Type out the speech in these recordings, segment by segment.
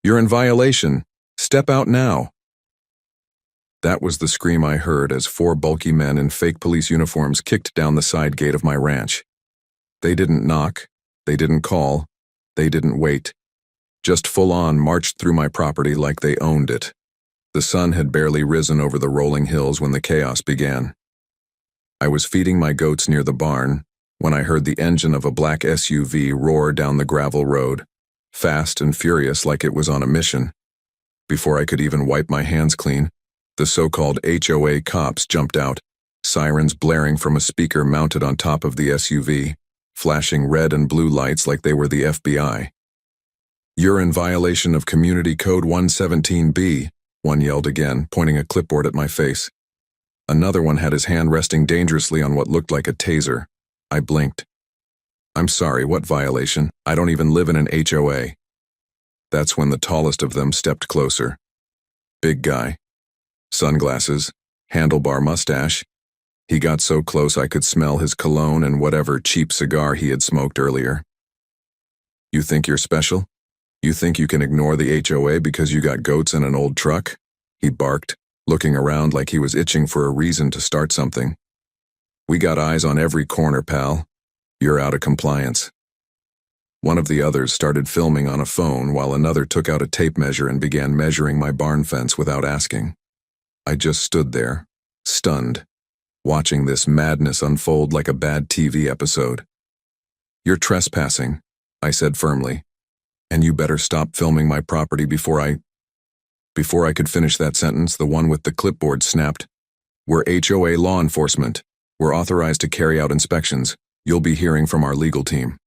You're in violation. Step out now. That was the scream I heard as 4 bulky men in fake police uniforms kicked down the side gate of my ranch. They didn't knock, they didn't call, they didn't wait. Just full-on marched through my property like they owned it. The sun had barely risen over the rolling hills when the chaos began. I was feeding my goats near the barn when I heard the engine of a black SUV roar down the gravel road, fast and furious like it was on a mission. Before I could even wipe my hands clean, the so-called HOA cops jumped out, sirens blaring from a speaker mounted on top of the SUV, flashing red and blue lights like they were the FBI. "You're in violation of Community Code 117B, one yelled again, pointing a clipboard at my face. Another one had his hand resting dangerously on what looked like a taser. I blinked. "I'm sorry, what violation? I don't even live in an HOA. That's when the tallest of them stepped closer. Big guy. Sunglasses, handlebar mustache. He got so close I could smell his cologne and whatever cheap cigar he had smoked earlier. "You think you're special? You think you can ignore the HOA because you got goats and an old truck?" he barked, looking around like he was itching for a reason to start something. "We got eyes on every corner, pal. You're out of compliance." One of the others started filming on a phone while another took out a tape measure and began measuring my barn fence without asking. I just stood there, stunned, watching this madness unfold like a bad TV episode. "You're trespassing," I said firmly, "and you better stop filming my property before I..." Before I could finish that sentence, the one with the clipboard snapped. "We're HOA law enforcement. We're authorized to carry out inspections. You'll be hearing from our legal team."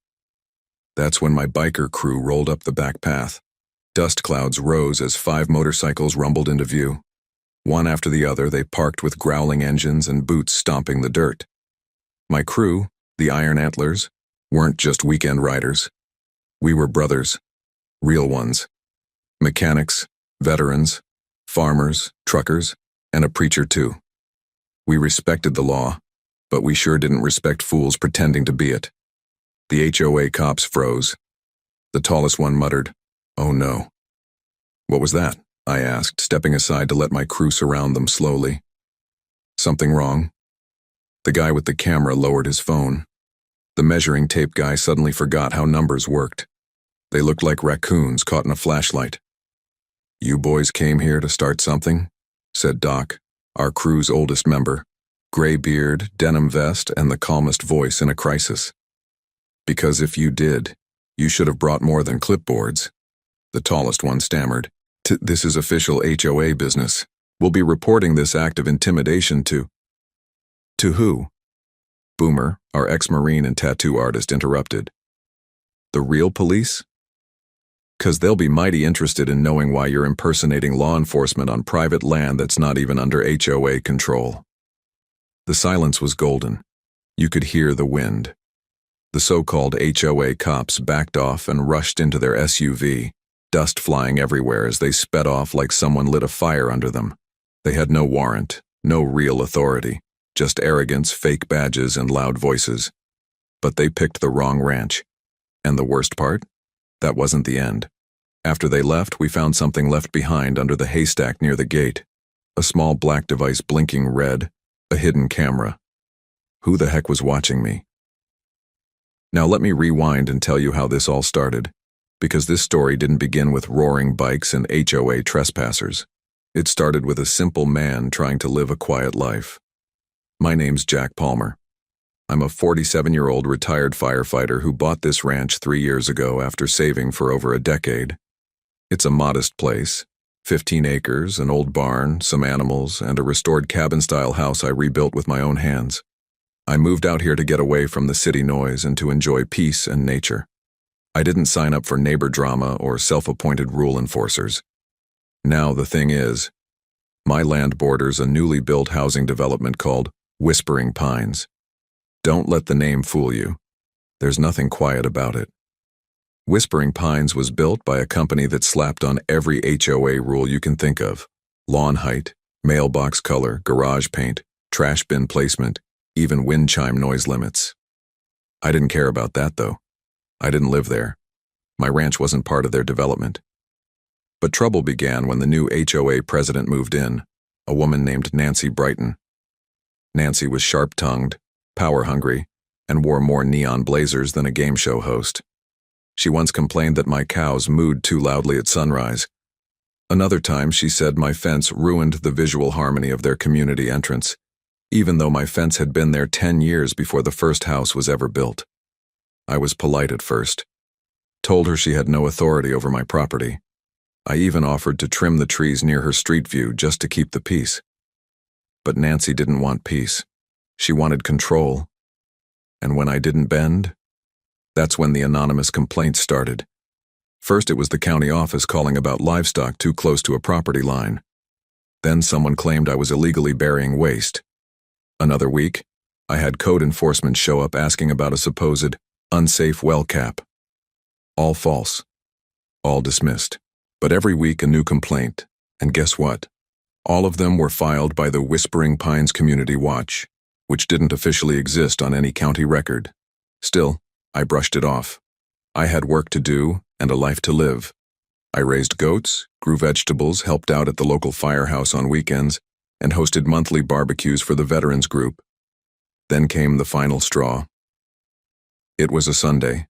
That's when my biker crew rolled up the back path. Dust clouds rose as 5 motorcycles rumbled into view. One after the other, they parked with growling engines and boots stomping the dirt. My crew, the Iron Antlers, weren't just weekend riders. We were brothers, real ones. Mechanics, veterans, farmers, truckers, and a preacher too. We respected the law, but we sure didn't respect fools pretending to be it. The HOA cops froze. The tallest one muttered, "Oh no." "What was that?" I asked, stepping aside to let my crew surround them slowly. "Something wrong?" The guy with the camera lowered his phone. The measuring tape guy suddenly forgot how numbers worked. They looked like raccoons caught in a flashlight. "You boys came here to start something?" said Doc, our crew's oldest member, gray beard, denim vest, and the calmest voice in a crisis. "Because if you did, you should have brought more than clipboards," the tallest one stammered. "This is official HOA business. We'll be reporting this act of intimidation to..." "To who?" Boomer, our ex-Marine and tattoo artist, interrupted. "The real police? 'Cause they'll be mighty interested in knowing why you're impersonating law enforcement on private land that's not even under HOA control." The silence was golden. You could hear the wind. The so-called HOA cops backed off and rushed into their SUV, dust flying everywhere as they sped off like someone lit a fire under them. They had no warrant, no real authority, just arrogance, fake badges, and loud voices. But they picked the wrong ranch. And the worst part? That wasn't the end. After they left, we found something left behind under the haystack near the gate. A small black device blinking red, a hidden camera. Who the heck was watching me? Now let me rewind and tell you how this all started, because this story didn't begin with roaring bikes and HOA trespassers. It started with a simple man trying to live a quiet life. My name's Jack Palmer. I'm a 47-year-old retired firefighter who bought this ranch 3 years ago after saving for over a decade. It's a modest place, 15 acres, an old barn, some animals, and a restored cabin-style house I rebuilt with my own hands. I moved out here to get away from the city noise and to enjoy peace and nature. I didn't sign up for neighbor drama or self-appointed rule enforcers. Now the thing is, my land borders a newly built housing development called Whispering Pines. Don't let the name fool you. There's nothing quiet about it. Whispering Pines was built by a company that slapped on every HOA rule you can think of. Lawn height, mailbox color, garage paint, trash bin placement, even wind chime noise limits. I didn't care about that though. I didn't live there. My ranch wasn't part of their development. But trouble began when the new HOA president moved in, a woman named Nancy Brighton. Nancy was sharp-tongued, power-hungry, and wore more neon blazers than a game show host. She once complained that my cows mooed too loudly at sunrise. Another time she said my fence ruined the visual harmony of their community entrance, even though my fence had been there 10 years before the first house was ever built. I was polite at first, told her she had no authority over my property. I even offered to trim the trees near her street view just to keep the peace. But Nancy didn't want peace. She wanted control. And when I didn't bend, that's when the anonymous complaints started. First, it was the county office calling about livestock too close to a property line. Then someone claimed I was illegally burying waste. Another week, I had code enforcement show up asking about a supposed unsafe well cap. All false. All dismissed. But every week a new complaint. And guess what? All of them were filed by the Whispering Pines Community Watch, which didn't officially exist on any county record. Still, I brushed it off. I had work to do and a life to live. I raised goats, grew vegetables, helped out at the local firehouse on weekends, and hosted monthly barbecues for the veterans group. Then came the final straw. It was a Sunday.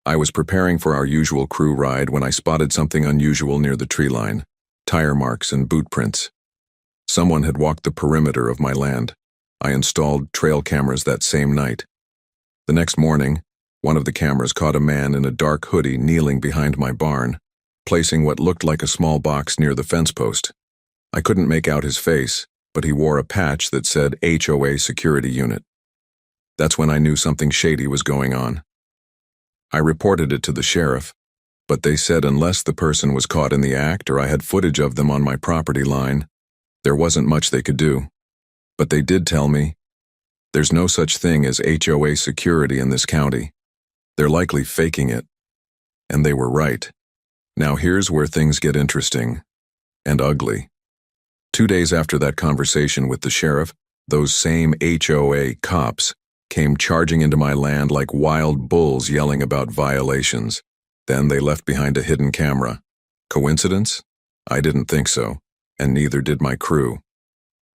I was preparing for our usual crew ride when I spotted something unusual near the tree line, tire marks and boot prints. Someone had walked the perimeter of my land. I installed trail cameras that same night. The next morning, one of the cameras caught a man in a dark hoodie kneeling behind my barn, placing what looked like a small box near the fence post. I couldn't make out his face, but he wore a patch that said HOA Security Unit. That's when I knew something shady was going on. I reported it to the sheriff, but they said unless the person was caught in the act or I had footage of them on my property line, there wasn't much they could do. But they did tell me, there's no such thing as HOA security in this county. They're likely faking it. And they were right. Now here's where things get interesting. And ugly. 2 days after that conversation with the sheriff, those same HOA cops came charging into my land like wild bulls yelling about violations. Then they left behind a hidden camera. Coincidence? I didn't think so, and neither did my crew.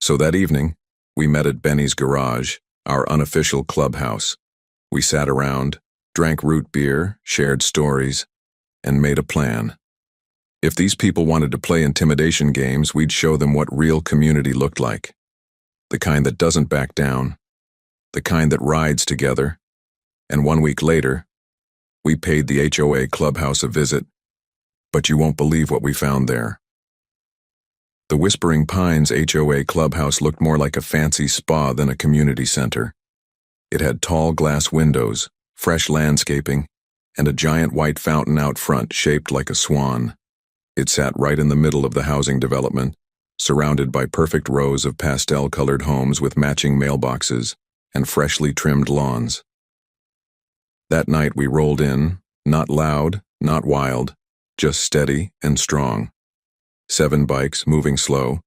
So that evening, we met at Benny's garage, our unofficial clubhouse. We sat around, drank root beer, shared stories, and made a plan. If these people wanted to play intimidation games, we'd show them what real community looked like. The kind that doesn't back down. The kind that rides together. And 1 week later, we paid the HOA clubhouse a visit. But you won't believe what we found there. The Whispering Pines HOA clubhouse looked more like a fancy spa than a community center. It had tall glass windows, fresh landscaping, and a giant white fountain out front shaped like a swan. It sat right in the middle of the housing development, surrounded by perfect rows of pastel-colored homes with matching mailboxes and freshly trimmed lawns. That night we rolled in, not loud, not wild, just steady and strong. 7 bikes moving slow,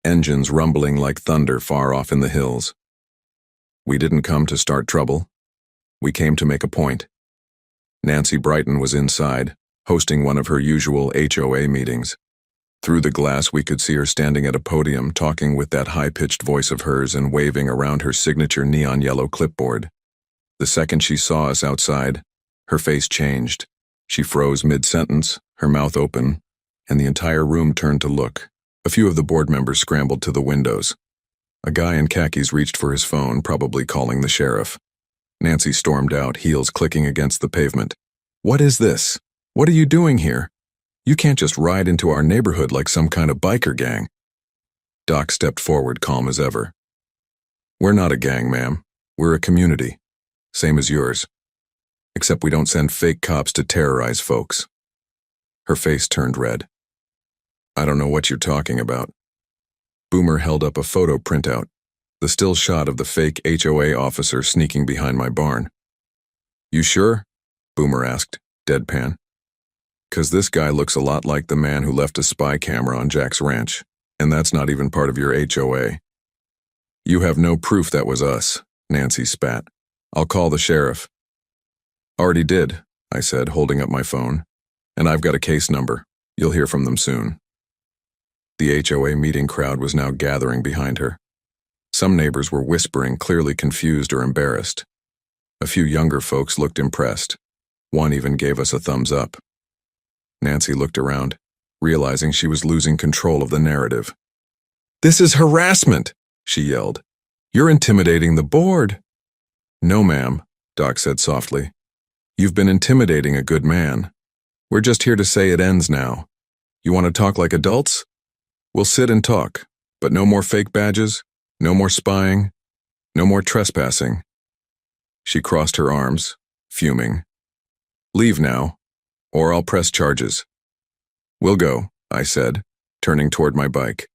engines rumbling like thunder far off in the hills. We didn't come to start trouble. We came to make a point. Nancy Brighton was inside, hosting one of her usual HOA meetings. Through the glass we could see her standing at a podium talking with that high-pitched voice of hers and waving around her signature neon yellow clipboard. The second she saw us outside, her face changed. She froze mid-sentence, her mouth open, and the entire room turned to look. A few of the board members scrambled to the windows. A guy in khakis reached for his phone, probably calling the sheriff. Nancy stormed out, heels clicking against the pavement. "What is this? What are you doing here? You can't just ride into our neighborhood like some kind of biker gang." Doc stepped forward, calm as ever. "We're not a gang, ma'am. We're a community. Same as yours. Except we don't send fake cops to terrorize folks." Her face turned red. "I don't know what you're talking about." Boomer held up a photo printout, the still shot of the fake HOA officer sneaking behind my barn. "You sure?" Boomer asked, deadpan. "'Cause this guy looks a lot like the man who left a spy camera on Jack's ranch, and that's not even part of your HOA. "You have no proof that was us," Nancy spat. "I'll call the sheriff." "Already did," I said, holding up my phone. "And I've got a case number. You'll hear from them soon. The HOA meeting crowd was now gathering behind her. Some neighbors were whispering, clearly confused or embarrassed. A few younger folks looked impressed. One even gave us a thumbs up. Nancy looked around, realizing she was losing control of the narrative. "This is harassment!" she yelled. "You're intimidating the board." "No, ma'am," Doc said softly. "You've been intimidating a good man. We're just here to say it ends now. You want to talk like adults? We'll sit and talk, but no more fake badges, no more spying, no more trespassing." She crossed her arms, fuming. "Leave now, or I'll press charges." "We'll go," I said, turning toward my bike.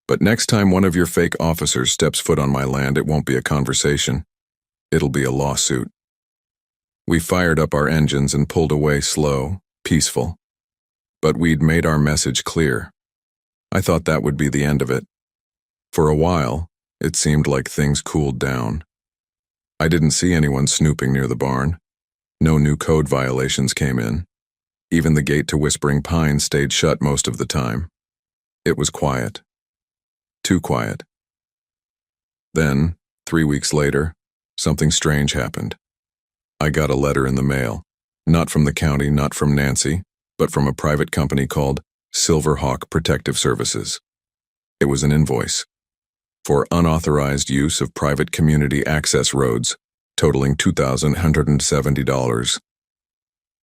"But next time one of your fake officers steps foot on my land, it won't be a conversation. It'll be a lawsuit." We fired up our engines and pulled away slow, peaceful. But we'd made our message clear. I thought that would be the end of it. For a while, it seemed like things cooled down. I didn't see anyone snooping near the barn. No new code violations came in. Even the gate to Whispering Pines stayed shut most of the time. It was quiet. Too quiet. Then, 3 weeks later, something strange happened. I got a letter in the mail, not from the county, not from Nancy, but from a private company called Silverhawk Protective Services. It was an invoice for unauthorized use of private community access roads, totaling $2,170.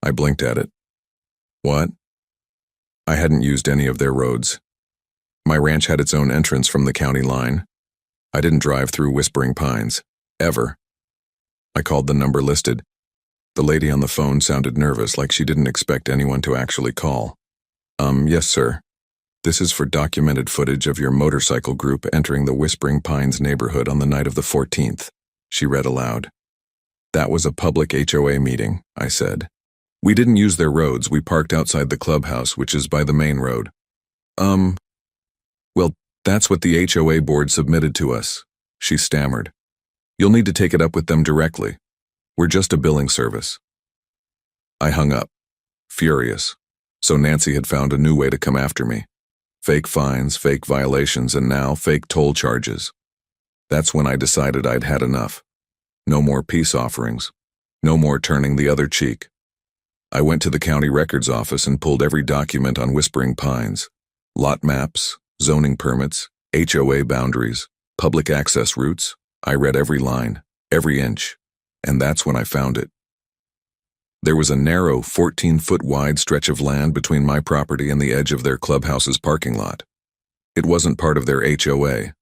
I blinked at it. What? I hadn't used any of their roads. My ranch had its own entrance from the county line. I didn't drive through Whispering Pines, ever. I called the number listed. The lady on the phone sounded nervous, like she didn't expect anyone to actually call. Yes, sir. This is for documented footage of your motorcycle group entering the Whispering Pines neighborhood on the night of the 14th, she read aloud. That was a public HOA meeting, I said. We didn't use their roads, we parked outside the clubhouse, which is by the main road. Well, that's what the HOA board submitted to us, she stammered. You'll need to take it up with them directly. We're just a billing service. I hung up, furious. So Nancy had found a new way to come after me. Fake fines, fake violations, and now fake toll charges. That's when I decided I'd had enough. No more peace offerings. No more turning the other cheek. I went to the county records office and pulled every document on Whispering Pines. Lot maps, zoning permits, HOA boundaries, public access routes. I read every line, every inch, and that's when I found it. There was a narrow, 14-foot wide stretch of land between my property and the edge of their clubhouse's parking lot. It wasn't part of their HOA.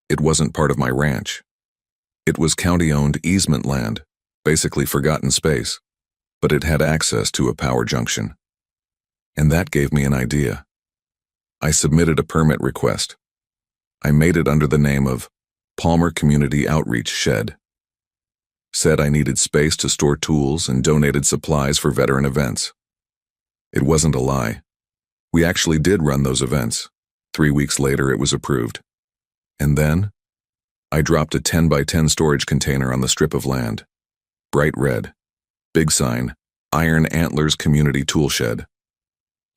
It wasn't part of my ranch. It was county-owned easement land, basically forgotten space, but it had access to a power junction. And that gave me an idea. I submitted a permit request. I made it under the name of Palmer Community Outreach Shed. Said I needed space to store tools and donated supplies for veteran events. It wasn't a lie. We actually did run those events. 3 weeks later, it was approved. And then, I dropped a 10 by 10 storage container on the strip of land. Bright red. Big sign, Iron Antlers Community Tool Shed.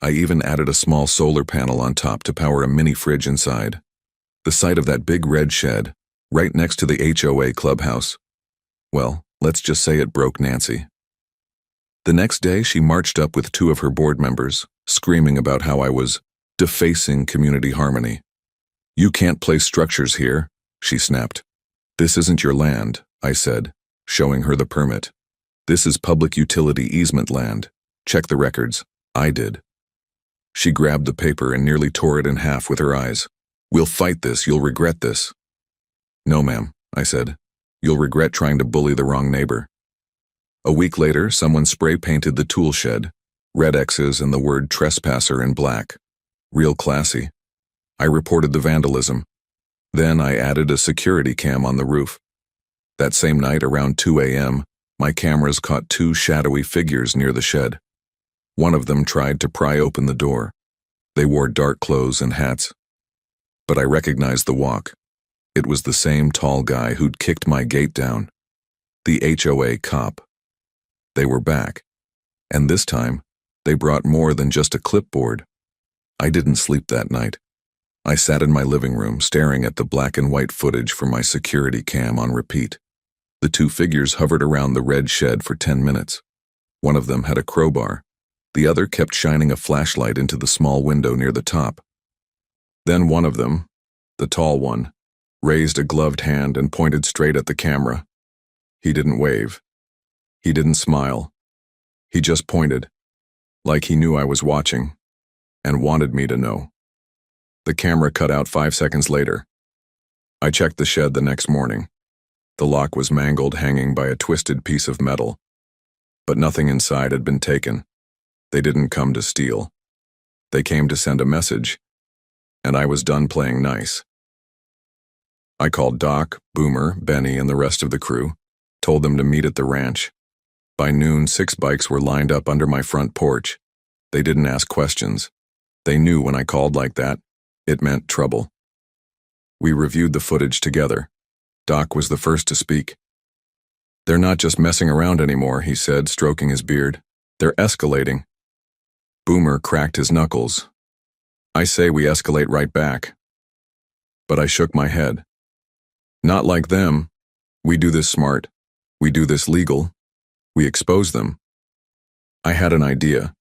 I even added a small solar panel on top to power a mini fridge inside. The sight of that big red shed, right next to the HOA clubhouse. Well, let's just say it broke Nancy. The next day, she marched up with 2 of her board members, screaming about how I was defacing community harmony. "You can't place structures here," she snapped. "This isn't your land," I said, showing her the permit. "This is public utility easement land. Check the records." I did. She grabbed the paper and nearly tore it in half with her eyes. "We'll fight this, you'll regret this." "No, ma'am," I said. "You'll regret trying to bully the wrong neighbor." A week later, someone spray-painted the tool shed, red X's and the word trespasser in black. Real classy. I reported the vandalism. Then I added a security cam on the roof. That same night, around 2 a.m., my cameras caught 2 shadowy figures near the shed. One of them tried to pry open the door. They wore dark clothes and hats. But I recognized the walk. It was the same tall guy who'd kicked my gate down. The HOA cop. They were back. And this time, They brought more than just a clipboard. I didn't sleep that night. I sat in my living room staring at the black and white footage from my security cam on repeat. The two figures hovered around the red shed for 10 minutes. One of them had a crowbar. The other kept shining a flashlight into the small window near the top. Then one of them, the tall one, raised a gloved hand and pointed straight at the camera. He didn't wave. He didn't smile. He just pointed, like he knew I was watching, and wanted me to know. The camera cut out 5 seconds later. I checked the shed the next morning. The lock was mangled, hanging by a twisted piece of metal. But nothing inside had been taken. They didn't come to steal. They came to send a message, and I was done playing nice. I called Doc, Boomer, Benny, and the rest of the crew, told them to meet at the ranch. By noon, 6 bikes were lined up under my front porch. They didn't ask questions. They knew when I called like that, it meant trouble. We reviewed the footage together. Doc was the first to speak. "They're not just messing around anymore," he said, stroking his beard. "They're escalating." Boomer cracked his knuckles. "I say we escalate right back." But I shook my head. "Not like them. We do this smart. We do this legal. We expose them." I had an idea.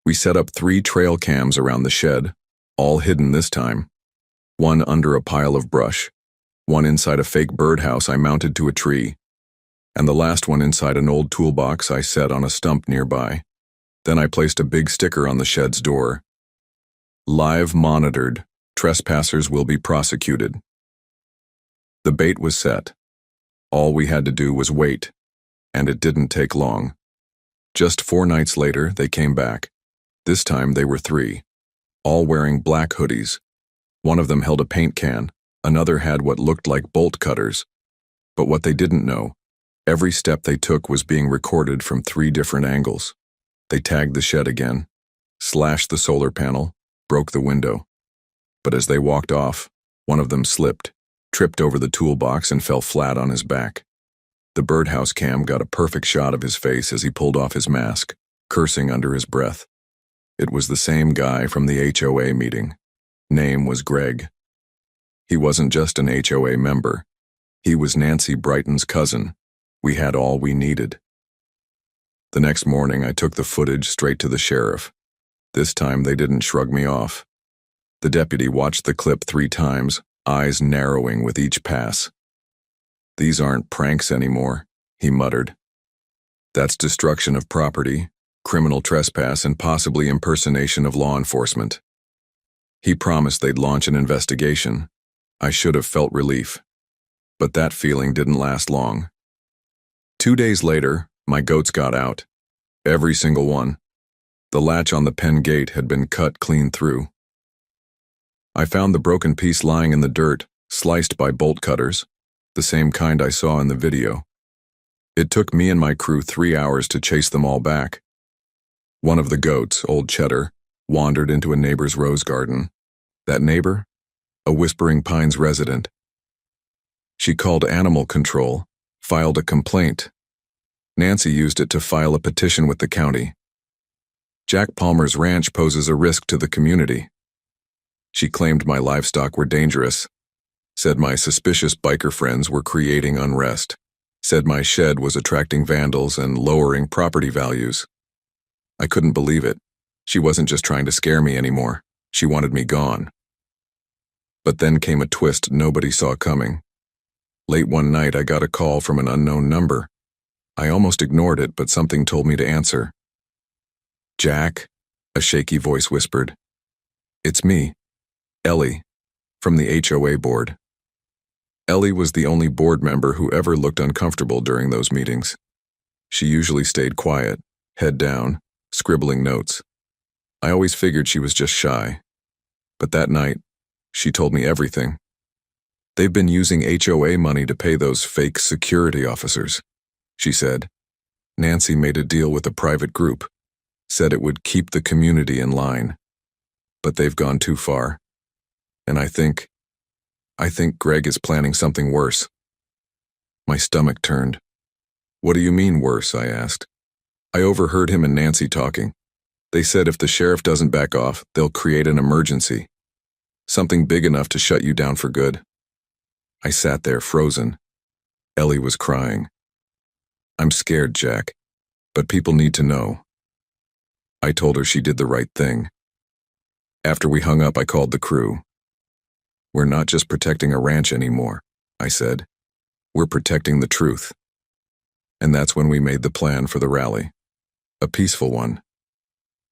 We set up 3 trail cams around the shed, all hidden this time. One under a pile of brush, one inside a fake birdhouse I mounted to a tree, and the last one inside an old toolbox I set on a stump nearby. Then I placed a big sticker on the shed's door. "Live monitored. Trespassers will be prosecuted." The bait was set. All we had to do was wait, and it didn't take long. Just 4 nights later, they came back. This time they were 3, all wearing black hoodies. One of them held a paint can, another had what looked like bolt cutters. But what they didn't know, every step they took was being recorded from 3 different angles. They tagged the shed again, slashed the solar panel, broke the window. But as they walked off, one of them slipped, tripped over the toolbox, and fell flat on his back. The birdhouse cam got a perfect shot of his face as he pulled off his mask, cursing under his breath. It was the same guy from the HOA meeting. Name was Greg. He wasn't just an HOA member. He was Nancy Brighton's cousin. We had all we needed. The next morning, I took the footage straight to the sheriff. This time, they didn't shrug me off. The deputy watched the clip 3 times, eyes narrowing with each pass. "These aren't pranks anymore," he muttered. "That's destruction of property, criminal trespass, and possibly impersonation of law enforcement." He promised they'd launch an investigation. I should have felt relief. But that feeling didn't last long. 2 days later, my goats got out. Every single one. The latch on the pen gate had been cut clean through. I found the broken piece lying in the dirt, sliced by bolt cutters, the same kind I saw in the video. It took me and my crew 3 hours to chase them all back. One of the goats, Old Cheddar, wandered into a neighbor's rose garden. That neighbor? A Whispering Pines resident. She called animal control, filed a complaint. Nancy used it to file a petition with the county. Jack Palmer's ranch poses a risk to the community. She claimed my livestock were dangerous, said my suspicious biker friends were creating unrest, said my shed was attracting vandals and lowering property values. I couldn't believe it. She wasn't just trying to scare me anymore. She wanted me gone. But then came a twist nobody saw coming. Late one night, I got a call from an unknown number. I almost ignored it, but something told me to answer. "Jack," a shaky voice whispered. "It's me, Ellie, from the HOA board." Ellie was the only board member who ever looked uncomfortable during those meetings. She usually stayed quiet, head down, scribbling notes. I always figured she was just shy. But that night, she told me everything. "They've been using HOA money to pay those fake security officers," she said. "Nancy made a deal with a private group, said it would keep the community in line. But they've gone too far. And I think Greg is planning something worse." My stomach turned. "What do you mean worse?" I asked. "I overheard him and Nancy talking. They said if the sheriff doesn't back off, they'll create an emergency. Something big enough to shut you down for good. I sat there, frozen. Ellie was crying. I'm scared, Jack, but people need to know. I told her she did the right thing. After we hung up, I called the crew. We're not just protecting a ranch anymore, I said. We're protecting the truth. And that's when we made the plan for the rally. A peaceful one.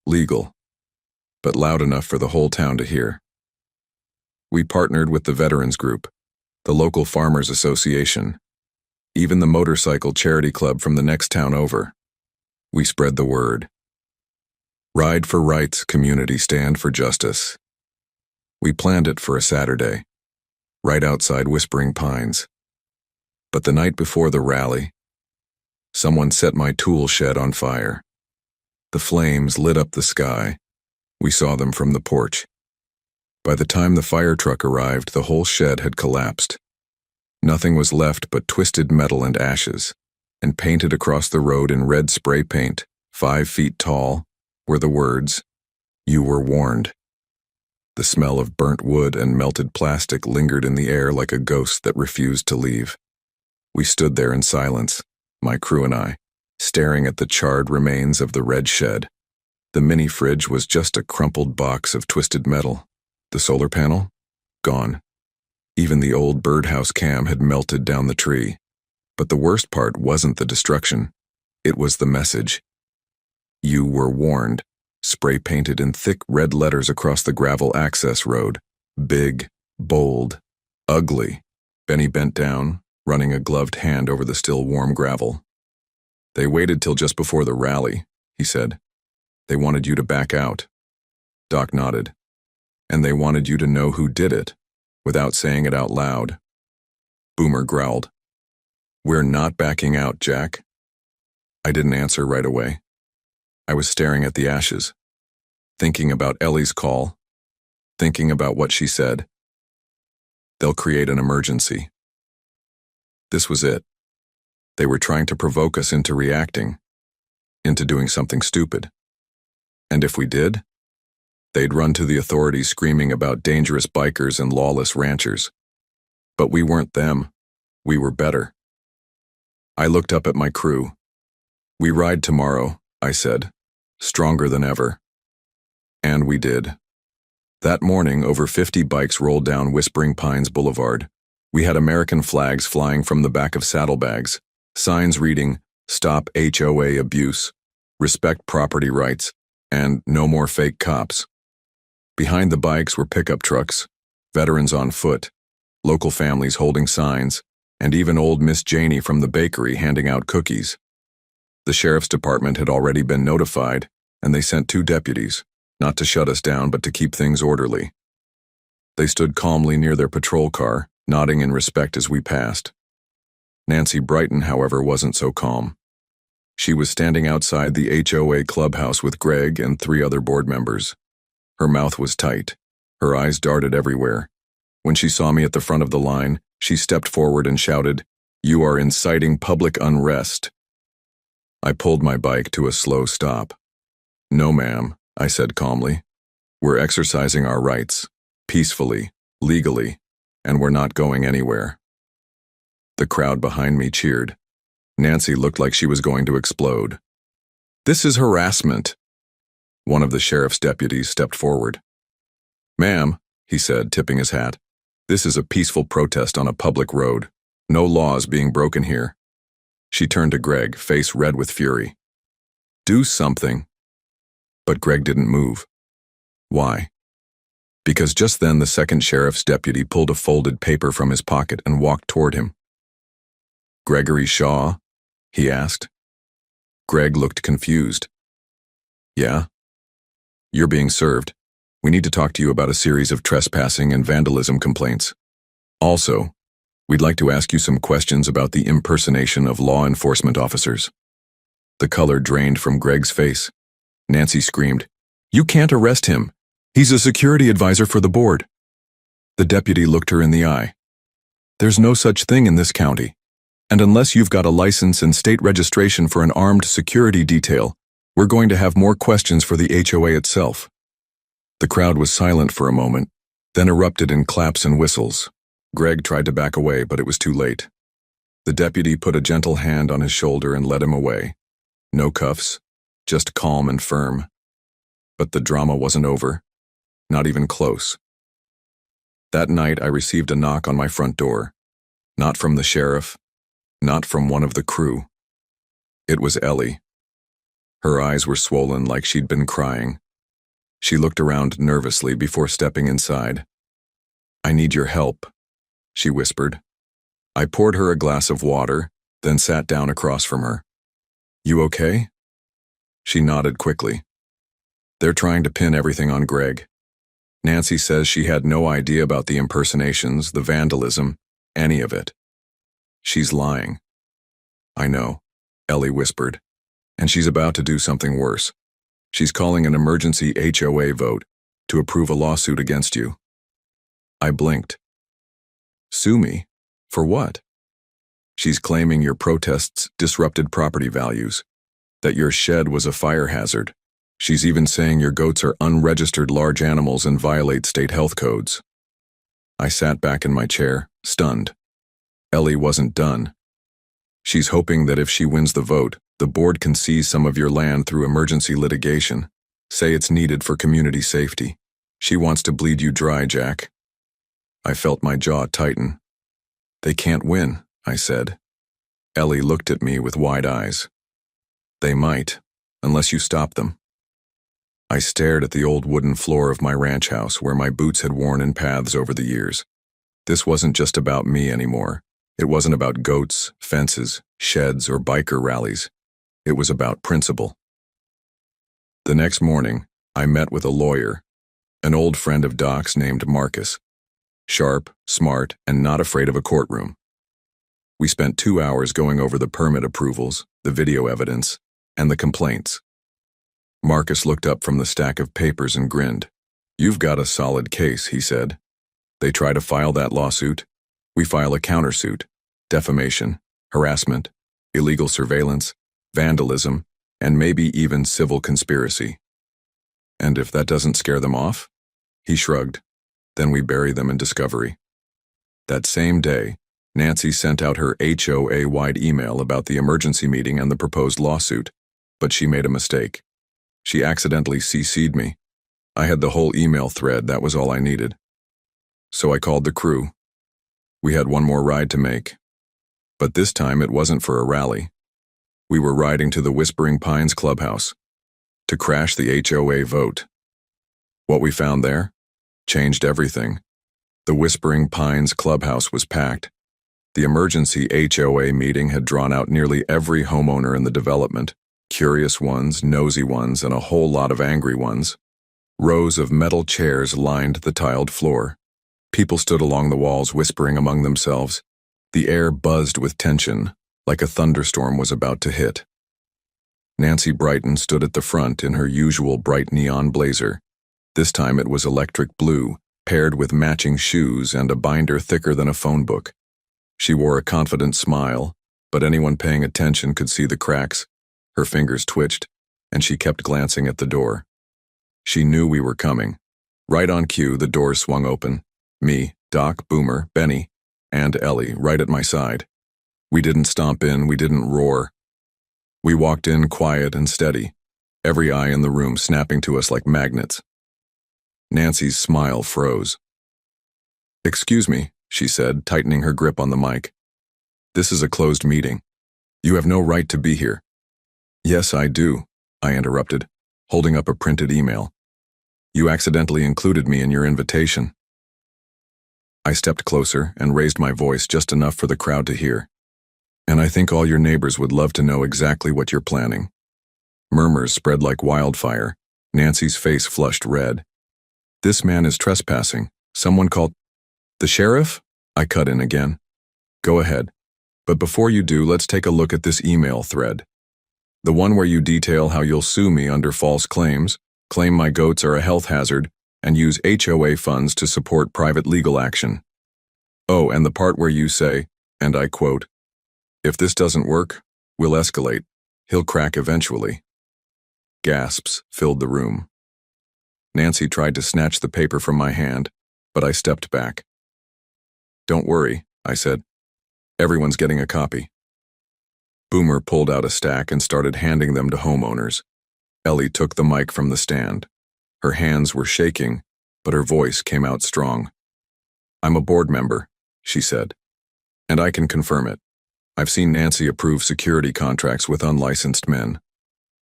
Legal. But loud enough for the whole town to hear. We partnered with the Veterans Group, the local Farmers Association, even the motorcycle charity club from the next town over. We spread the word. Ride for rights, community stand for justice. We planned it for a Saturday, right outside Whispering Pines. But the night before the rally, someone set my tool shed on fire. The flames lit up the sky. We saw them from the porch. By the time the fire truck arrived, the whole shed had collapsed. Nothing was left but twisted metal and ashes, and painted across the road in red spray paint, 5 feet tall, were the words, "You were warned." The smell of burnt wood and melted plastic lingered in the air like a ghost that refused to leave. We stood there in silence, my crew and I, staring at the charred remains of the red shed. The mini fridge was just a crumpled box of twisted metal. The solar panel? Gone. Even the old birdhouse cam had melted down the tree. But the worst part wasn't the destruction. It was the message. You were warned, spray painted in thick red letters across the gravel access road. Big, bold, ugly. Benny bent down, running a gloved hand over the still warm gravel. They waited till just before the rally, he said. They wanted you to back out. Doc nodded. And they wanted you to know who did it, without saying it out loud. Boomer growled. We're not backing out, Jack. I didn't answer right away. I was staring at the ashes, thinking about Ellie's call, thinking about what she said. They'll create an emergency. This was it. They were trying to provoke us into reacting, into doing something stupid. And if we did, they'd run to the authorities screaming about dangerous bikers and lawless ranchers. But we weren't them. We were better. I looked up at my crew. We ride tomorrow, I said, stronger than ever. And we did. That morning, over 50 bikes rolled down Whispering Pines Boulevard. We had American flags flying from the back of saddlebags, signs reading, "Stop HOA abuse," "Respect property rights," and "No more fake cops." Behind the bikes were pickup trucks, veterans on foot, local families holding signs, and even old Miss Janey from the bakery handing out cookies. The sheriff's department had already been notified, and they sent 2 deputies, not to shut us down but to keep things orderly. They stood calmly near their patrol car, nodding in respect as we passed. Nancy Brighton, however, wasn't so calm. She was standing outside the HOA clubhouse with Greg and 3 other board members. Her mouth was tight. Her eyes darted everywhere. When she saw me at the front of the line, she stepped forward and shouted, "You are inciting public unrest." I pulled my bike to a slow stop. "No, ma'am," I said calmly. "We're exercising our rights, peacefully, legally, and we're not going anywhere." The crowd behind me cheered. Nancy looked like she was going to explode. "This is harassment." One of the sheriff's deputies stepped forward. "Ma'am," he said, tipping his hat, "this is a peaceful protest on a public road. No laws being broken here." She turned to Greg, face red with fury. "Do something." But Greg didn't move. Why? Because just then the second sheriff's deputy pulled a folded paper from his pocket and walked toward him. "Gregory Shaw?" he asked. Greg looked confused. "Yeah? You're being served. We need to talk to you about a series of trespassing and vandalism complaints. Also, we'd like to ask you some questions about the impersonation of law enforcement officers." The color drained from Greg's face. Nancy screamed, "You can't arrest him. He's a security advisor for the board." The deputy looked her in the eye. "There's no such thing in this county. And unless you've got a license and state registration for an armed security detail, We're going to have more questions for the HOA itself." The crowd was silent for a moment, then erupted in claps and whistles. Greg tried to back away, but it was too late. The deputy put a gentle hand on his shoulder and led him away. No cuffs, just calm and firm. But the drama wasn't over. Not even close. That night I received a knock on my front door. Not from the sheriff, not from one of the crew. It was Ellie. Her eyes were swollen like she'd been crying. She looked around nervously before stepping inside. "I need your help," she whispered. I poured her a glass of water, then sat down across from her. "You okay?" She nodded quickly. "They're trying to pin everything on Greg. Nancy says she had no idea about the impersonations, the vandalism, any of it. She's lying." "I know," Ellie whispered. "And she's about to do something worse. She's calling an emergency HOA vote to approve a lawsuit against you." I blinked. "Sue me? For what?" "She's claiming your protests disrupted property values, that your shed was a fire hazard. She's even saying your goats are unregistered large animals and violate state health codes." I sat back in my chair, stunned. Ellie wasn't done. "She's hoping that if she wins the vote, the board can seize some of your land through emergency litigation, say it's needed for community safety. She wants to bleed you dry, Jack." I felt my jaw tighten. "They can't win," I said. Ellie looked at me with wide eyes. "They might, unless you stop them." I stared at the old wooden floor of my ranch house where my boots had worn in paths over the years. This wasn't just about me anymore. It wasn't about goats, fences, sheds, or biker rallies. It was about principle. The next morning, I met with a lawyer, an old friend of Doc's named Marcus. Sharp, smart, and not afraid of a courtroom. We spent 2 hours going over the permit approvals, the video evidence, and the complaints. Marcus looked up from the stack of papers and grinned. "You've got a solid case," he said. "They try to file that lawsuit. We file a countersuit, defamation, harassment, illegal surveillance, vandalism, and maybe even civil conspiracy. And if that doesn't scare them off?" He shrugged. "Then we bury them in discovery." That same day, Nancy sent out her HOA-wide email about the emergency meeting and the proposed lawsuit, but she made a mistake. She accidentally CC'd me. I had the whole email thread, that was all I needed. So I called the crew. We had one more ride to make. But this time it wasn't for a rally. We were riding to the Whispering Pines clubhouse to crash the HOA vote. What we found there changed everything. The Whispering Pines clubhouse was packed. The emergency HOA meeting had drawn out nearly every homeowner in the development, curious ones, nosy ones, and a whole lot of angry ones. Rows of metal chairs lined the tiled floor. People stood along the walls whispering among themselves. The air buzzed with tension, like a thunderstorm was about to hit. Nancy Brighton stood at the front in her usual bright neon blazer. This time it was electric blue, paired with matching shoes and a binder thicker than a phone book. She wore a confident smile, but anyone paying attention could see the cracks. Her fingers twitched, and she kept glancing at the door. She knew we were coming. Right on cue, the doors swung open. Me, Doc, Boomer, Benny, and Ellie right at my side. We didn't stomp in, we didn't roar. We walked in quiet and steady, every eye in the room snapping to us like magnets. Nancy's smile froze. "Excuse me," she said, tightening her grip on the mic. "This is a closed meeting. You have no right to be here." "Yes, I do," I interrupted, holding up a printed email. "You accidentally included me in your invitation." I stepped closer and raised my voice just enough for the crowd to hear. "And I think all your neighbors would love to know exactly what you're planning." Murmurs spread like wildfire. Nancy's face flushed red. "This man is trespassing. Someone called—" "The sheriff?" I cut in again. "Go ahead. But before you do, let's take a look at this email thread. The one where you detail how you'll sue me under false claims, claim my goats are a health hazard, and use HOA funds to support private legal action. Oh, and the part where you say, and I quote, 'If this doesn't work, we'll escalate. He'll crack eventually.'" gasps filled the room. Nancy tried to snatch the paper from my hand, but I stepped back. "Don't worry," I said. "Everyone's getting a copy." Boomer pulled out a stack and started handing them to homeowners. Ellie took the mic from the stand. Her hands were shaking, but her voice came out strong. "I'm a board member," she said, "and I can confirm it. I've seen Nancy approve security contracts with unlicensed men.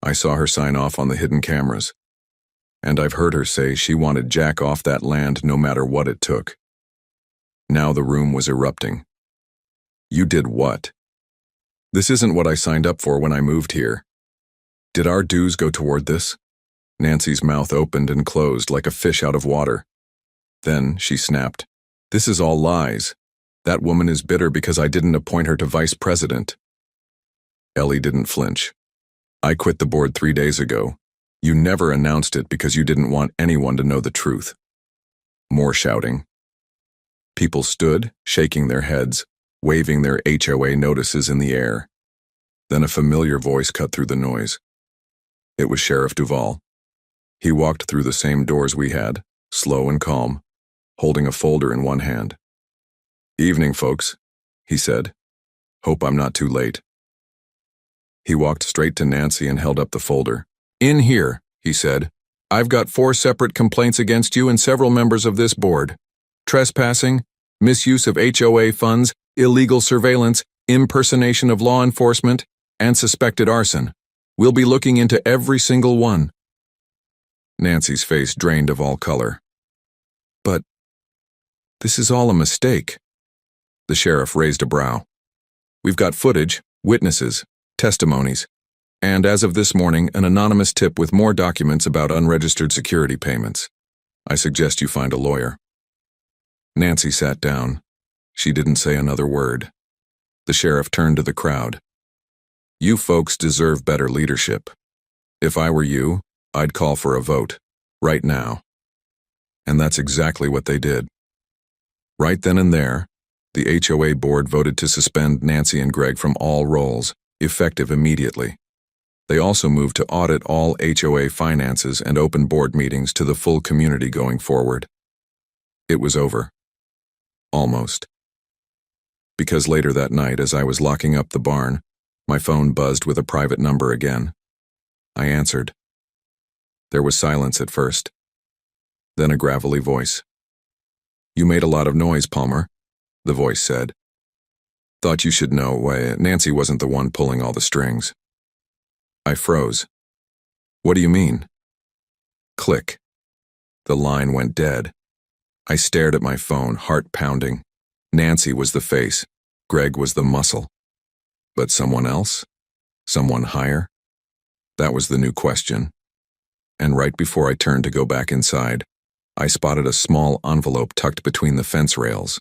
I saw her sign off on the hidden cameras. And I've heard her say she wanted Jack off that land no matter what it took." Now the room was erupting. "You did what? This isn't what I signed up for when I moved here. Did our dues go toward this?" Nancy's mouth opened and closed like a fish out of water. Then she snapped, "This is all lies. That woman is bitter because I didn't appoint her to vice president." Ellie didn't flinch. "I quit the board 3 days ago. You never announced it because you didn't want anyone to know the truth." More shouting. People stood, shaking their heads, waving their HOA notices in the air. Then a familiar voice cut through the noise. It was Sheriff Duvall. He walked through the same doors we had, slow and calm, holding a folder in one hand. "Evening, folks," he said. "Hope I'm not too late." He walked straight to Nancy and held up the folder. "In here," he said, "I've got 4 separate complaints against you and several members of this board. Trespassing, misuse of HOA funds, illegal surveillance, impersonation of law enforcement, and suspected arson. We'll be looking into every single one." Nancy's face drained of all color. "But this is all a mistake." The sheriff raised a brow. "We've got footage, witnesses, testimonies, and as of this morning, an anonymous tip with more documents about unregistered security payments. I suggest you find a lawyer." Nancy sat down. She didn't say another word. The sheriff turned to the crowd. "You folks deserve better leadership. If I were you, I'd call for a vote, right now." And that's exactly what they did. Right then and there, the HOA board voted to suspend Nancy and Greg from all roles, effective immediately. They also moved to audit all HOA finances and open board meetings to the full community going forward. It was over. Almost. Because later that night, as I was locking up the barn, my phone buzzed with a private number again. I answered. There was silence at first. Then a gravelly voice. "You made a lot of noise, Palmer," the voice said. "Thought you should know why Nancy wasn't the one pulling all the strings." I froze. "What do you mean?" Click. The line went dead. I stared at my phone, heart pounding. Nancy was the face. Greg was the muscle. But someone else? Someone higher? That was the new question. And right before I turned to go back inside, I spotted a small envelope tucked between the fence rails.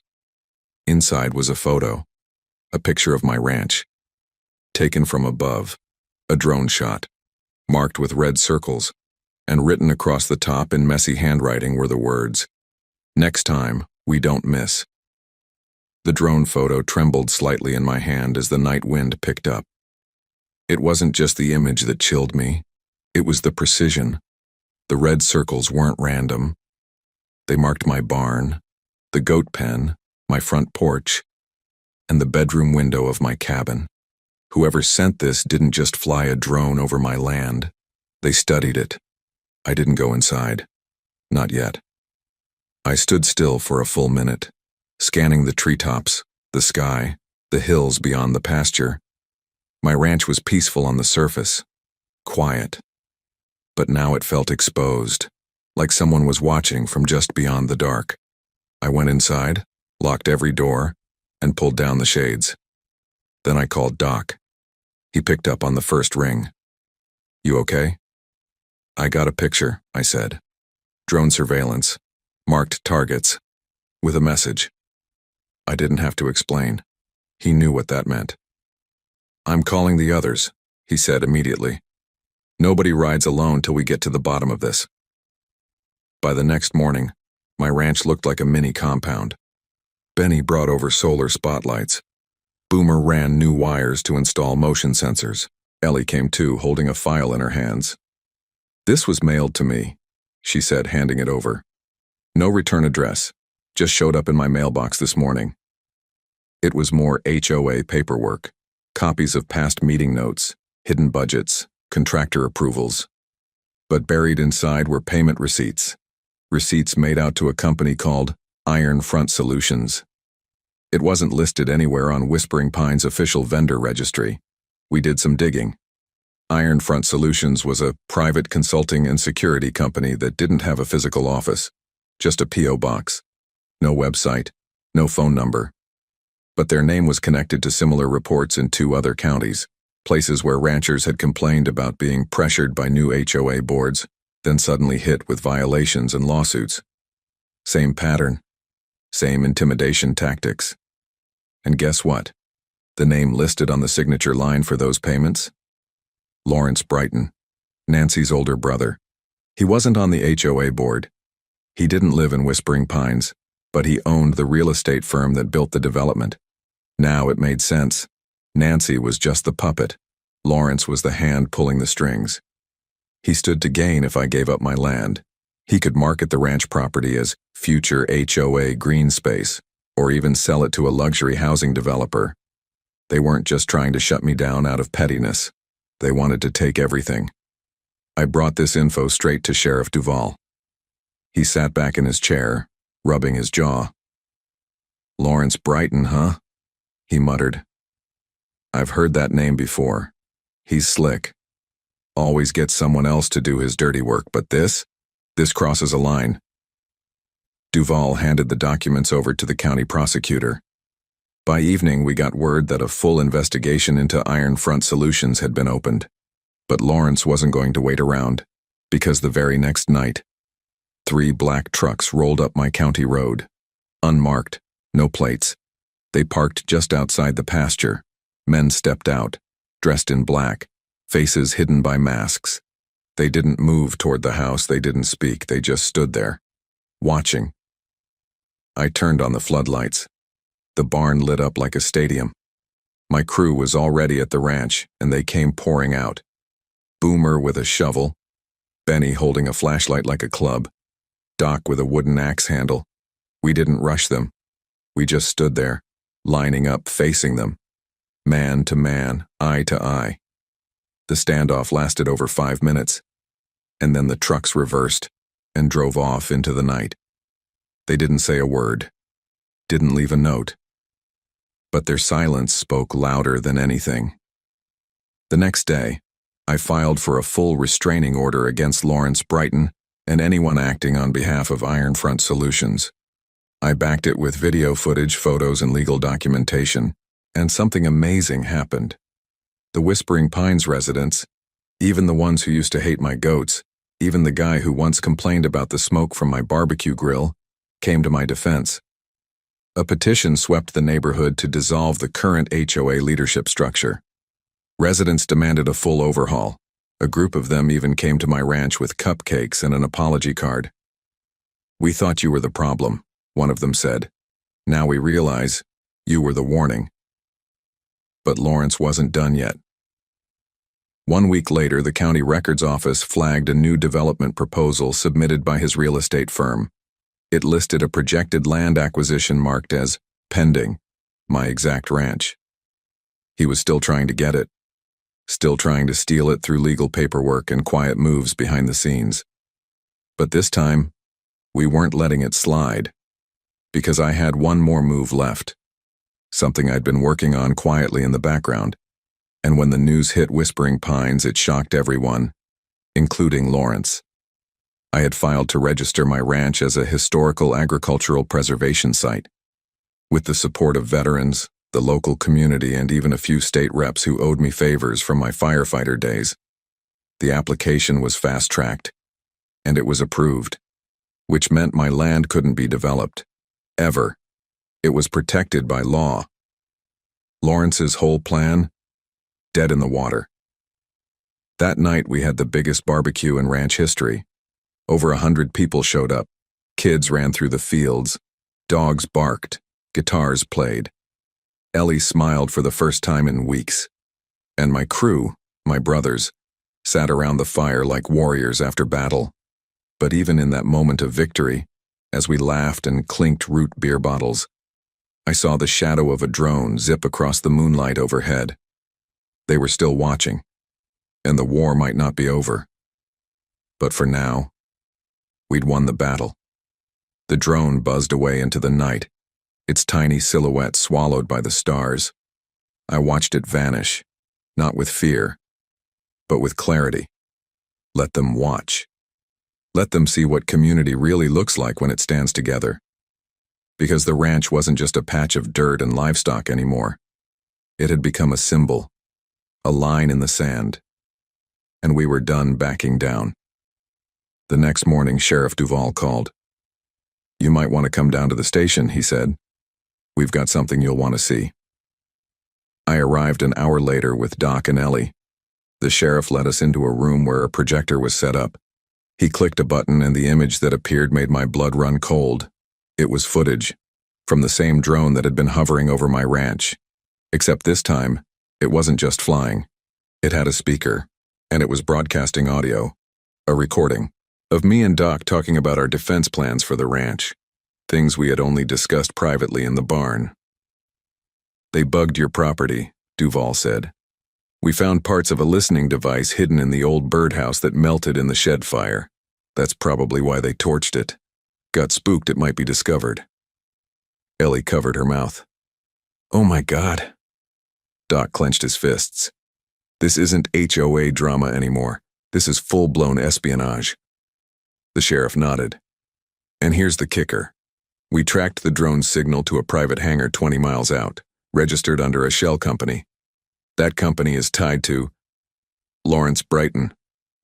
Inside was a photo, a picture of my ranch, taken from above, a drone shot, marked with red circles, and written across the top in messy handwriting were the words, "Next time, we don't miss." The drone photo trembled slightly in my hand as the night wind picked up. It wasn't just the image that chilled me, it was the precision. The red circles weren't random. They marked my barn, the goat pen, my front porch, and the bedroom window of my cabin. Whoever sent this didn't just fly a drone over my land. They studied it. I didn't go inside. Not yet. I stood still for a full minute, scanning the treetops, the sky, the hills beyond the pasture. My ranch was peaceful on the surface, quiet. But now it felt exposed, like someone was watching from just beyond the dark. I went inside, locked every door, and pulled down the shades. Then I called Doc. He picked up on the first ring. "You okay?" "I got a picture," I said. "Drone surveillance, marked targets, with a message." I didn't have to explain. He knew what that meant. "I'm calling the others," he said immediately. "Nobody rides alone till we get to the bottom of this." By the next morning, my ranch looked like a mini compound. Benny brought over solar spotlights. Boomer ran new wires to install motion sensors. Ellie came too, holding a file in her hands. "This was mailed to me," she said, handing it over. "No return address. Just showed up in my mailbox this morning." It was more HOA paperwork, copies of past meeting notes, hidden budgets, contractor approvals. But buried inside were payment receipts. Receipts made out to a company called Iron Front Solutions. It wasn't listed anywhere on Whispering Pine's official vendor registry. We did some digging. Iron Front Solutions was a private consulting and security company that didn't have a physical office, just a P.O. box. No website, no phone number. But their name was connected to similar reports in 2 other counties, places where ranchers had complained about being pressured by new HOA boards, then suddenly hit with violations and lawsuits. Same pattern, same intimidation tactics. And guess what? The name listed on the signature line for those payments? Lawrence Brighton, Nancy's older brother. He wasn't on the HOA board. He didn't live in Whispering Pines, but he owned the real estate firm that built the development. Now it made sense. Nancy was just the puppet. Lawrence was the hand pulling the strings. He stood to gain if I gave up my land. He could market the ranch property as future HOA green space, or even sell it to a luxury housing developer. They weren't just trying to shut me down out of pettiness. They wanted to take everything. I brought this info straight to Sheriff Duvall. He sat back in his chair, rubbing his jaw. "Lawrence Brighton, huh?" he muttered. "I've heard that name before. He's slick. Always gets someone else to do his dirty work, but this crosses a line." Duvall handed the documents over to the county prosecutor. By evening, we got word that a full investigation into Iron Front Solutions had been opened. But Lawrence wasn't going to wait around, because the very next night, 3 black trucks rolled up my county road. Unmarked, no plates. They parked just outside the pasture. Men stepped out, dressed in black, faces hidden by masks. They didn't move toward the house, they didn't speak, they just stood there, watching. I turned on the floodlights. The barn lit up like a stadium. My crew was already at the ranch, and they came pouring out. Boomer with a shovel, Benny holding a flashlight like a club, Doc with a wooden axe handle. We didn't rush them. We just stood there, lining up, facing them. Man to man, eye to eye. The standoff lasted over 5 minutes, and then the trucks reversed and drove off into the night. They didn't say a word, didn't leave a note. But their silence spoke louder than anything. The next day, I filed for a full restraining order against Lawrence Brighton and anyone acting on behalf of Iron Front Solutions. I backed it with video footage, photos, and legal documentation, and something amazing happened. The Whispering Pines residents, even the ones who used to hate my goats, even the guy who once complained about the smoke from my barbecue grill, came to my defense. A petition swept the neighborhood to dissolve the current HOA leadership structure. Residents demanded a full overhaul. A group of them even came to my ranch with cupcakes and an apology card. "We thought you were the problem," one of them said. "Now we realize you were the warning." But Lawrence wasn't done yet. 1 week later, the county records office flagged a new development proposal submitted by his real estate firm. It listed a projected land acquisition marked as pending, my exact ranch. He was still trying to get it, still trying to steal it through legal paperwork and quiet moves behind the scenes. But this time, we weren't letting it slide, because I had one more move left, something I'd been working on quietly in the background. And when the news hit Whispering Pines, it shocked everyone, including Lawrence. I had filed to register my ranch as a historical agricultural preservation site. With the support of veterans, the local community, and even a few state reps who owed me favors from my firefighter days, the application was fast-tracked, and it was approved, which meant my land couldn't be developed, ever. It was protected by law. Lawrence's whole plan, dead in the water. That night we had the biggest barbecue in ranch history. Over 100 people showed up. Kids ran through the fields. Dogs barked. Guitars played. Ellie smiled for the first time in weeks. And my crew, my brothers, sat around the fire like warriors after battle. But even in that moment of victory, as we laughed and clinked root beer bottles, I saw the shadow of a drone zip across the moonlight overhead. They were still watching, and the war might not be over. But for now, we'd won the battle. The drone buzzed away into the night, its tiny silhouette swallowed by the stars. I watched it vanish, not with fear, but with clarity. Let them watch. Let them see what community really looks like when it stands together. Because the ranch wasn't just a patch of dirt and livestock anymore. It had become a symbol, a line in the sand. And we were done backing down. The next morning, Sheriff Duvall called. "You might want to come down to the station," he said. "We've got something you'll want to see." I arrived an hour later with Doc and Ellie. The sheriff led us into a room where a projector was set up. He clicked a button and the image that appeared made my blood run cold. It was footage from the same drone that had been hovering over my ranch. Except this time, it wasn't just flying. It had a speaker, and it was broadcasting audio, a recording, of me and Doc talking about our defense plans for the ranch, things we had only discussed privately in the barn. "They bugged your property," Duvall said. "We found parts of a listening device hidden in the old birdhouse that melted in the shed fire. That's probably why they torched it. Got spooked it might be discovered." Ellie covered her mouth. "Oh my God." Doc clenched his fists. "This isn't HOA drama anymore. This is full-blown espionage." The sheriff nodded. "And here's the kicker. We tracked the drone's signal to a private hangar 20 miles out, registered under a shell company. That company is tied to Lawrence Brighton,"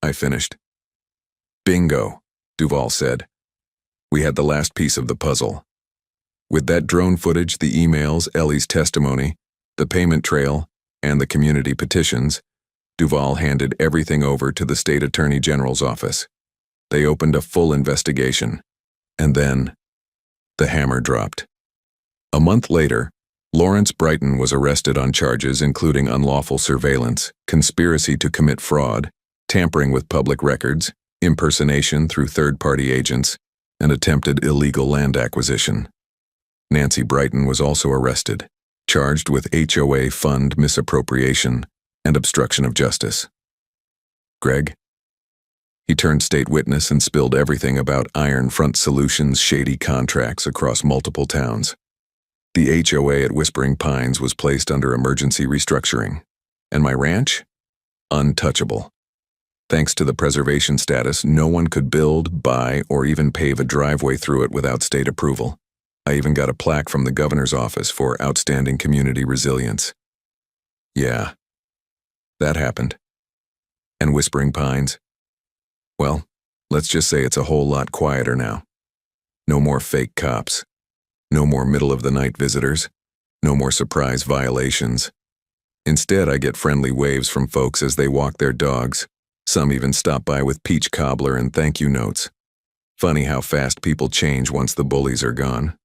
I finished. "Bingo," Duvall said. We had the last piece of the puzzle. With that drone footage, the emails, Ellie's testimony, the payment trail, and the community petitions, Duvall handed everything over to the state attorney general's office. They opened a full investigation. And then, the hammer dropped. A month later, Lawrence Brighton was arrested on charges including unlawful surveillance, conspiracy to commit fraud, tampering with public records, impersonation through third-party agents, and attempted illegal land acquisition. Nancy Brighton was also arrested, charged with HOA fund misappropriation and obstruction of justice. "Greg?" He turned state witness and spilled everything about Iron Front Solutions' shady contracts across multiple towns. The HOA at Whispering Pines was placed under emergency restructuring, and my ranch? Untouchable. Thanks to the preservation status, no one could build, buy, or even pave a driveway through it without state approval. I even got a plaque from the governor's office for outstanding community resilience. Yeah, that happened. And Whispering Pines? Well, let's just say it's a whole lot quieter now. No more fake cops. No more middle-of-the-night visitors. No more surprise violations. Instead, I get friendly waves from folks as they walk their dogs. Some even stop by with peach cobbler and thank you notes. Funny how fast people change once the bullies are gone.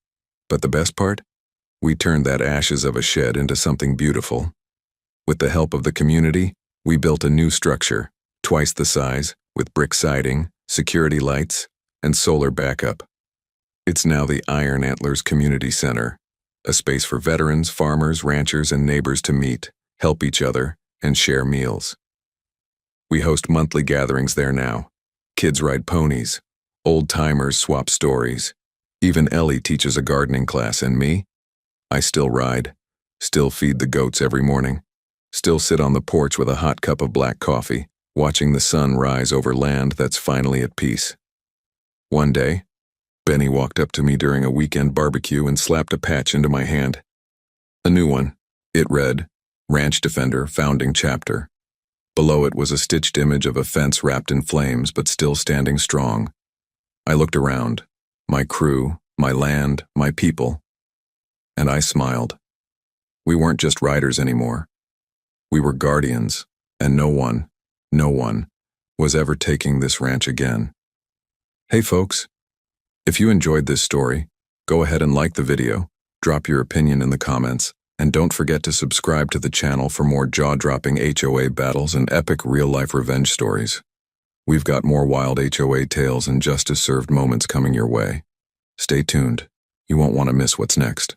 But the best part? We turned that ashes of a shed into something beautiful. With the help of the community, we built a new structure, twice the size, with brick siding, security lights, and solar backup. It's now the Iron Antlers Community Center, a space for veterans, farmers, ranchers, and neighbors to meet, help each other, and share meals. We host monthly gatherings there now. Kids ride ponies, old-timers swap stories. Even Ellie teaches a gardening class, and me? I still ride, still feed the goats every morning, still sit on the porch with a hot cup of black coffee, watching the sun rise over land that's finally at peace. One day, Benny walked up to me during a weekend barbecue and slapped a patch into my hand. A new one. It read, Ranch Defender, Founding Chapter. Below it was a stitched image of a fence wrapped in flames but still standing strong. I looked around, my crew, my land, my people, and I smiled. We weren't just riders anymore. We were guardians, and no one was ever taking this ranch again. Hey folks, if you enjoyed this story, go ahead and like the video, drop your opinion in the comments, And don't forget to subscribe to the channel for more jaw-dropping HOA battles and epic real-life revenge stories. We've got more wild HOA tales and justice-served moments coming your way. Stay tuned. You won't want to miss what's next.